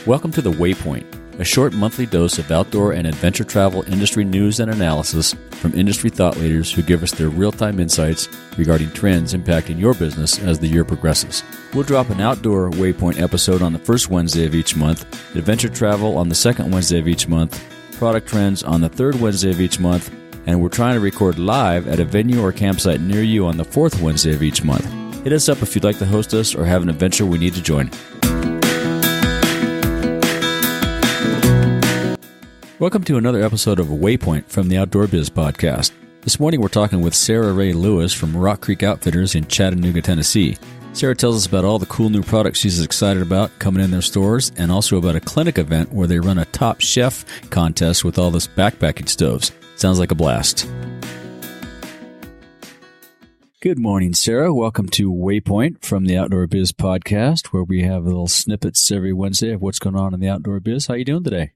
Welcome to the Waypoint, a short monthly dose of outdoor and adventure travel industry news and analysis from industry thought leaders who give us their real-time insights regarding trends impacting your business as the year progresses. We'll drop an outdoor Waypoint episode on the first Wednesday of each month, adventure travel on the second Wednesday of each month, product trends on the third Wednesday of each month, and we're trying to record live at a venue or campsite near you on the fourth Wednesday of each month. Hit us up if you'd like to host us or have an adventure we need to join. Welcome to another episode of Waypoint from the Outdoor Biz Podcast. This morning we're talking with Sarah Ray Lewis from Rock Creek Outfitters in Chattanooga, Tennessee. Sarah tells us about all the cool new products she's excited about coming in their stores, and also about a clinic event where they run a top chef contest with all this backpacking stoves. Sounds like a blast. Good morning, Sarah. Welcome to Waypoint from the Outdoor Biz Podcast, where we have little snippets every Wednesday of what's going on in the outdoor biz. How you doing today?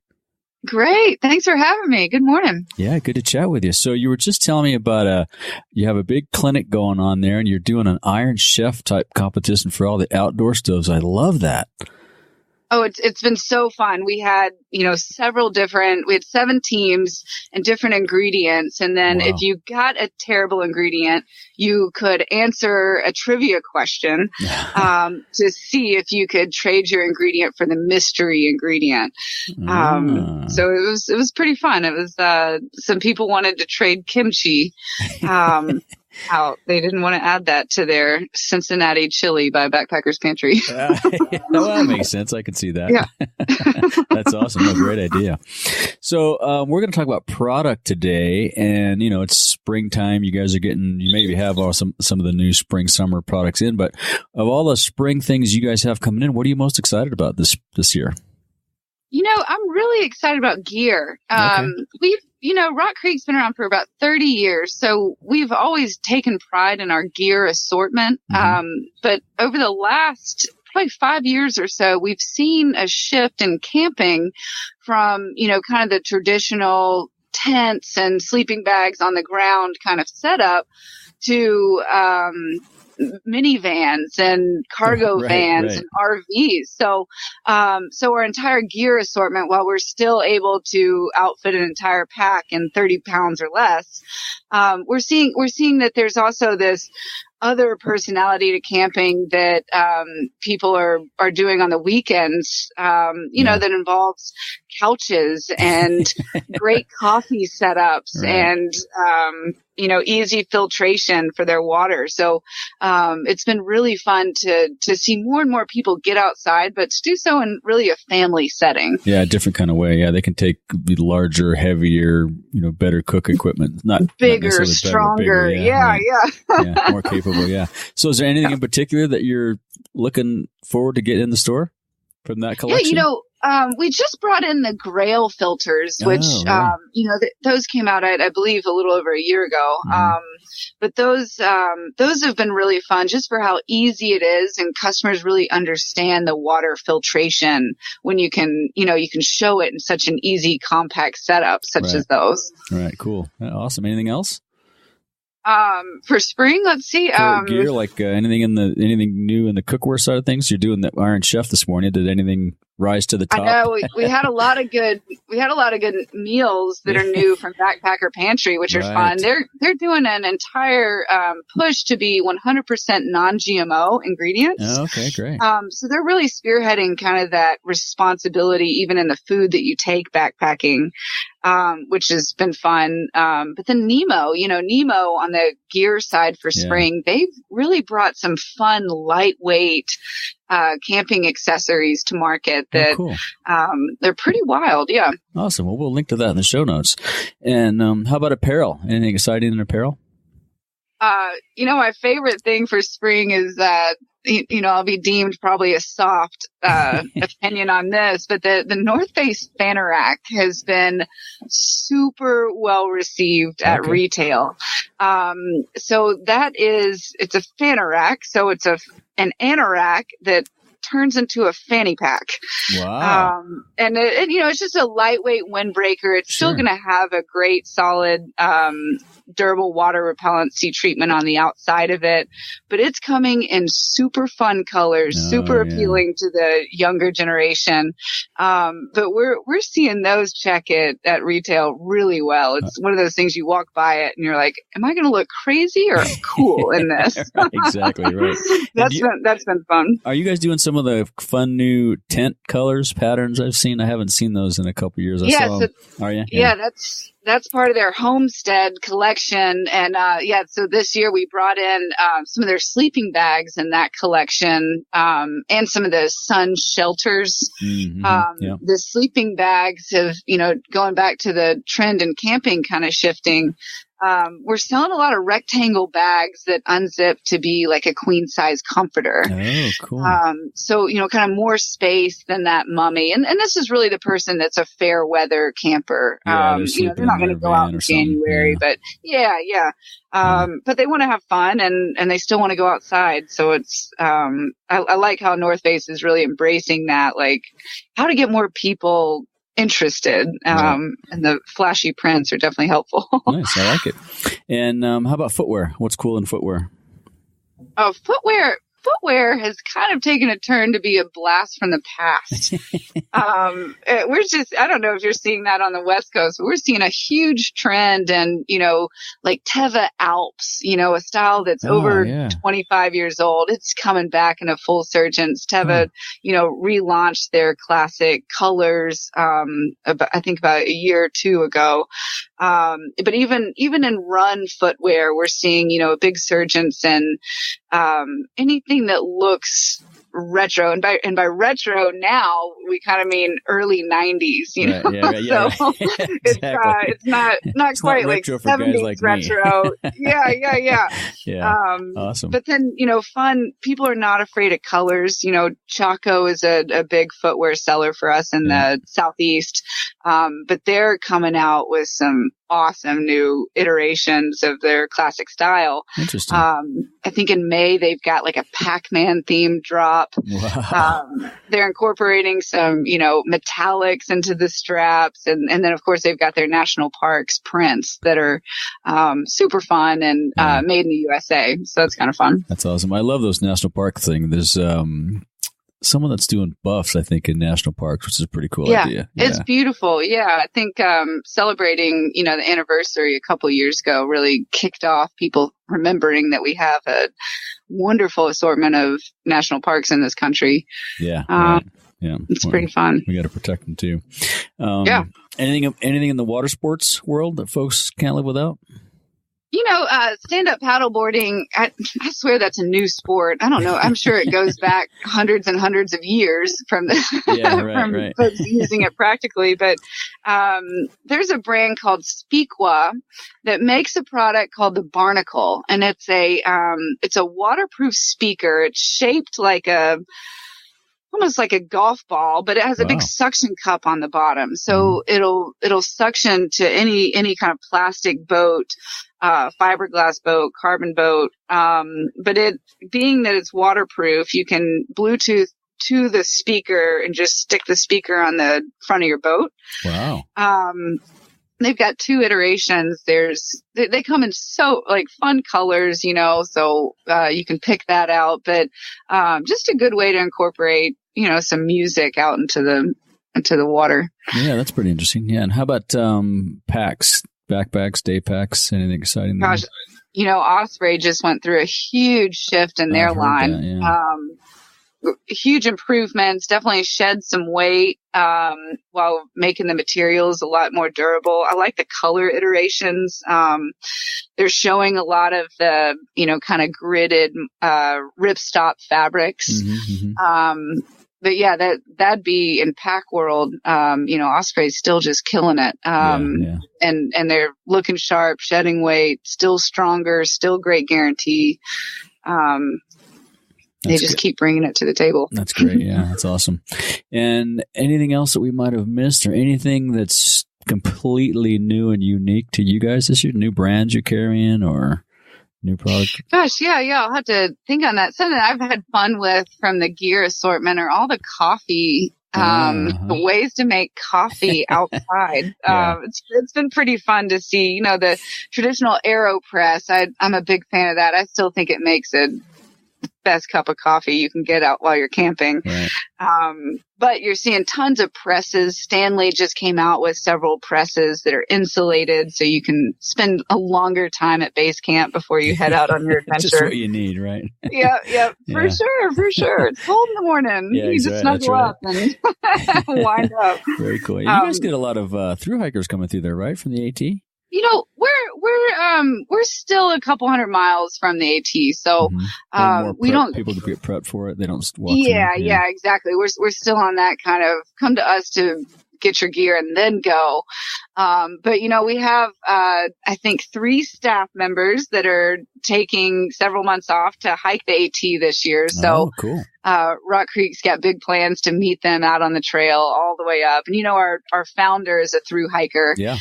Great. Thanks for having me. Good morning. Yeah, good to chat with you. So you were just telling me about you have a big clinic going on there, and you're doing an Iron Chef type competition for all the outdoor stoves. I love that. Oh, it's been so fun. We had, we had 7 teams and different ingredients. And then if you got a terrible ingredient, you could answer a trivia question to see if you could trade your ingredient for the mystery ingredient. So it was pretty fun. It was some people wanted to trade kimchi. Out. They didn't want to add that to their Cincinnati chili by Backpacker's Pantry. Well, that makes sense. I can see that. Yeah. That's awesome. No, great idea. So we're going to talk about product today, and it's springtime. You guys are you maybe have some of the new spring summer products in, but of all the spring things you guys have coming in, what are you most excited about this year? I'm really excited about gear. Rock Creek's been around for about 30 years, so we've always taken pride in our gear assortment. But over the last probably 5 years or so, we've seen a shift in camping from, kind of the traditional tents and sleeping bags on the ground kind of setup to, minivans and cargo vans and RVs. So our entire gear assortment, while we're still able to outfit an entire pack in 30 pounds or less, we're seeing that there's also this other personality to camping that people are doing on the weekends, that involves couches and great coffee setups and easy filtration for their water. So it's been really fun to see more and more people get outside, but to do so in really a family setting. Yeah, a different kind of way. Yeah, they can take the larger, heavier, better cook equipment. Not bigger, stronger. Yeah, more capable. Yeah. So is there anything in particular that you're looking forward to get in the store from that collection? Yeah, we just brought in the Grail Filters, which, those came out, I believe, a little over a year ago. But those have been really fun just for how easy it is, and customers really understand the water filtration when you can show it in such an easy, compact setup such as those. Right. Cool. Awesome. Anything else? For spring, let's see. Gear, like anything new in the cookware side of things? You're doing the Iron Chef this morning. Did anything rise to the top? I know we had a lot of good meals that are new from Backpacker Pantry, which are fun. They're doing an entire push to be 100% non-GMO ingredients. Oh, okay, great. So they're really spearheading kind of that responsibility, even in the food that you take backpacking, which has been fun. But then Nemo on the gear side for spring, they've really brought some fun, lightweight camping accessories to market that they're pretty wild. Yeah. Awesome. Well, we'll link to that in the show notes. And how about apparel? Anything exciting in apparel? My favorite thing for spring is that, I'll be deemed probably a soft opinion on this, but the North Face Fanarack has been super well received at retail. So it's a Fanarack. So it's an anorak that turns into a fanny pack. Wow. And it's just a lightweight windbreaker. It's still going to have a great, solid, durable water repellency treatment on the outside of it, but it's coming in super fun colors, super appealing to the younger generation. But we're seeing those check it at retail really well. It's one of those things you walk by it and you're like, am I going to look crazy or cool in this? Exactly right. That's been fun. Are you guys doing some of the fun new tent colors patterns I've seen? I haven't seen those in a couple years. Are you? Yeah, that's part of their homestead collection. And, so this year we brought in, some of their sleeping bags in that collection, and some of the sun shelters. The sleeping bags have, going back to the trend in camping kind of shifting. We're selling a lot of rectangle bags that unzip to be like a queen size comforter. Oh, cool. So, kind of more space than that mummy. And this is really the person that's a fair weather camper. They're not going to go out in January, but but they want to have fun and they still want to go outside. So it's, I like how North Face is really embracing that, like how to get more people interested, and the flashy prints are definitely helpful. Nice, I like it. And how about footwear? What's cool in footwear? Oh, footwear has kind of taken a turn to be a blast from the past. I don't know if you're seeing that on the West Coast, but we're seeing a huge trend and, like Teva Alps, a style that's over 25 years old. It's coming back in a full surgence. Teva, relaunched their classic colors, I think about a year or two ago. But even in run footwear, we're seeing, a big surgence in, anything that looks retro, and by retro now we kind of mean early 90s, so it's not quite like 70s like retro. Awesome. But then fun, people are not afraid of colors. Chaco is a big footwear seller for us in the Southeast, but they're coming out with some awesome new iterations of their classic style. Interesting. I think in May they've got like a Pac-Man themed drop. Wow. They're incorporating some, metallics into the straps, and then of course they've got their national parks prints that are super fun and made in the USA. So that's kind of fun. That's awesome. I love those national park thing. There's someone that's doing buffs, I think, in national parks, which is a pretty cool idea. Yeah, it's beautiful. Yeah, I think celebrating, the anniversary a couple years ago really kicked off people remembering that we have a wonderful assortment of national parks in this country. Yeah, right. Yeah, it's pretty fun. We got to protect them too. Anything in the water sports world that folks can't live without? Stand-up paddleboarding, I swear that's a new sport. I don't know. I'm sure it goes back hundreds and hundreds of years from folks using it practically. But there's a brand called Speakwa that makes a product called the Barnacle, and it's a waterproof speaker. It's shaped like almost like a golf ball, but it has a big suction cup on the bottom. So it'll suction to any kind of plastic boat, fiberglass boat, carbon boat. But being that it's waterproof, you can Bluetooth to the speaker and just stick the speaker on the front of your boat. Wow. They've got two iterations. They come in so like fun colors, so you can pick that out. But just a good way to incorporate, some music out into the water. Yeah, that's pretty interesting. Yeah, and how about packs, backpacks, day packs? Anything exciting there? Gosh, Osprey just went through a huge shift in their line. That, huge improvements, definitely shed some weight while making the materials a lot more durable. I like the color iterations. They're showing a lot of the, kind of gridded ripstop fabrics. But yeah, that'd be in pack world. Osprey's still just killing it. And they're looking sharp, shedding weight, still stronger, still great guarantee. They just keep bringing it to the table. That's great. Yeah, that's awesome. And anything else that we might have missed, or anything that's completely new and unique to you guys this year? New brands you're carrying, or New product? Gosh, yeah. I'll have to think on that. Something I've had fun with from the gear assortment are all the coffee, the ways to make coffee outside. It's been pretty fun to see, the traditional AeroPress. I'm a big fan of that. I still think it makes it best cup of coffee you can get out while you're camping. Right. But you're seeing tons of presses. Stanley just came out with several presses that are insulated so you can spend a longer time at base camp before you head out on your adventure. Just what you need, right? Yeah, for sure. It's cold in the morning. Yeah, you just snuggle up and wind up. Very cool. You guys get a lot of thru hikers coming through there, right? From the AT? We're still a couple 100 miles from the AT, so we don't. People to get prepped for it. They don't walk. Yeah, exactly. We're still on that kind of come to us to get your gear and then go. But we have I think 3 staff members that are taking several months off to hike the AT this year. So cool. Rock Creek's got big plans to meet them out on the trail all the way up. And our founder is a thru hiker. Yeah.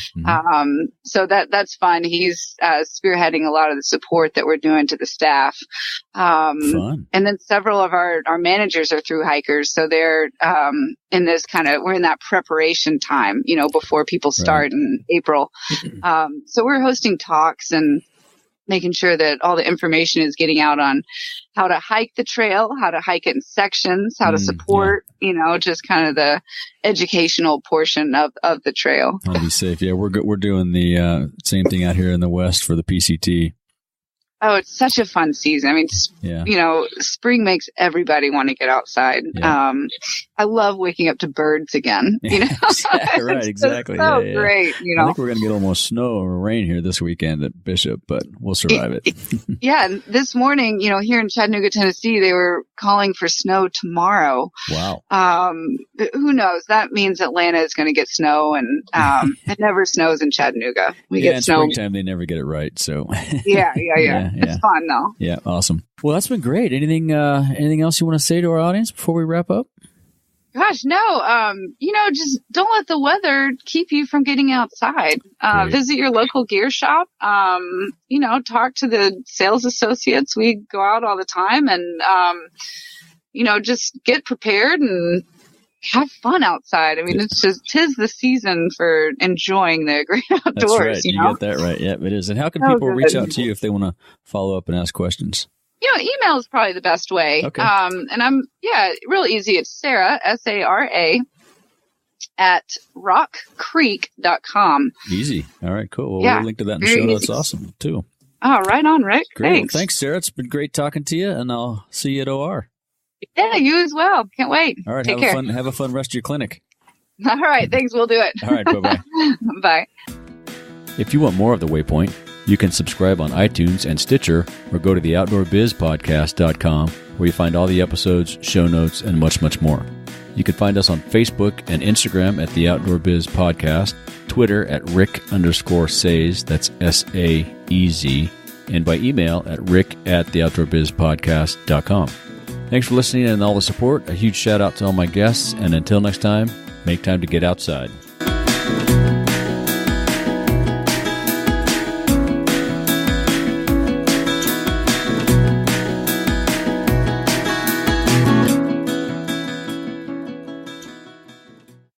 So that's fun. He's spearheading a lot of the support that we're doing to the staff. Fun. And then several of our managers are thru hikers. So they're in this we're in that preparation time, before people start in April. So we're hosting talks and making sure that all the information is getting out on how to hike the trail, how to hike it in sections, how to support, just kind of the educational portion of the trail. I'll be safe. Yeah, we're doing the same thing out here in the West for the PCT. Oh, it's such a fun season. I mean, spring makes everybody want to get outside. Yeah. I love waking up to birds again. Right, exactly. So great. I think we're going to get almost snow or rain here this weekend at Bishop, but we'll survive it. And this morning, here in Chattanooga, Tennessee, they were calling for snow tomorrow. Wow. Who knows? That means Atlanta is going to get snow, and it never snows in Chattanooga. We get snow. In springtime, they never get it right. So yeah. It's fun though. Yeah, awesome. Well, that's been great. Anything else you want to say to our audience before we wrap up? Gosh, no. Just don't let the weather keep you from getting outside. Visit your local gear shop. Talk to the sales associates. We go out all the time, and just get prepared and have fun outside. I mean, tis the season for enjoying the great outdoors. That's right. You got that right. Yep, it is. And how can people reach out to you if they want to follow up and ask questions? Email is probably the best way. Okay. And I'm, real easy. It's Sarah, SARA, at rockcreek.com. Easy. All right, cool. Well, we'll link to that in the show notes. Awesome, too. Oh, right on, Rick. Great. Thanks. Well, thanks, Sarah. It's been great talking to you, and I'll see you at OR. Yeah, you as well. Can't wait. All right. Take care. Have a fun rest of your clinic. All right. Thanks. We'll do it. All right. Bye-bye. Bye. If you want more of The Waypoint, you can subscribe on iTunes and Stitcher, or go to the OutdoorBizPodcast.com, where you find all the episodes, show notes, and much, much more. You can find us on Facebook and Instagram at the Outdoor Biz Podcast, Twitter at Rick_Saez, that's SAEZ, and by email at rick@theoutdoorbizpodcast.com. Thanks for listening and all the support. A huge shout out to all my guests, and until next time, make time to get outside.